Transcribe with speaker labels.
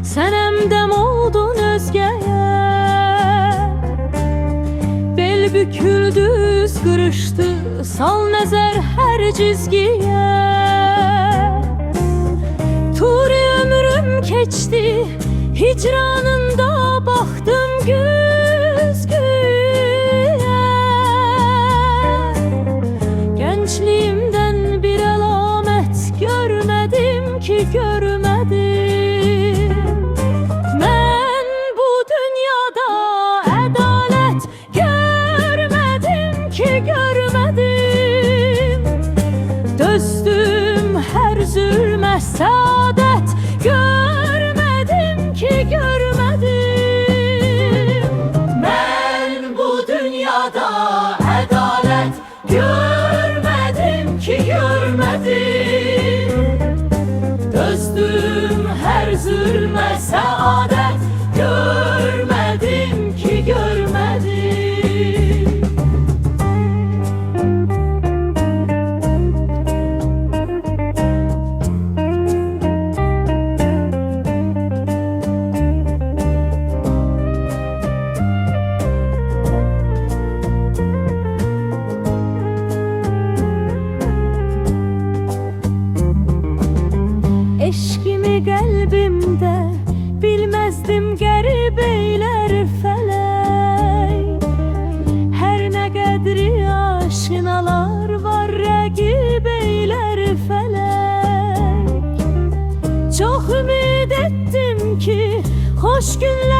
Speaker 1: Sen emdem oldun özgeye. Bel büküldü, üz kırıştı, sal nezer her çizgiye. Turi ömrüm keçti, hicranında baktım güz güye. Gençliğimden bir alamet görmedim ki görmedim. Ben bu dünyada adalet görmedim ki görmedim. Dözdüm her zulme saadet görmedim ki görmedim. Ben bu dünyada adalet görmedim ki görmedim. Dözdüm her zulme saadet görmedim ki görmedim. Eşkimi kalbimde bilmezdim garip eyler felek. Her ne kadri aşinalar var rakip eyler felek. Çok ümit ettim ki hoş günler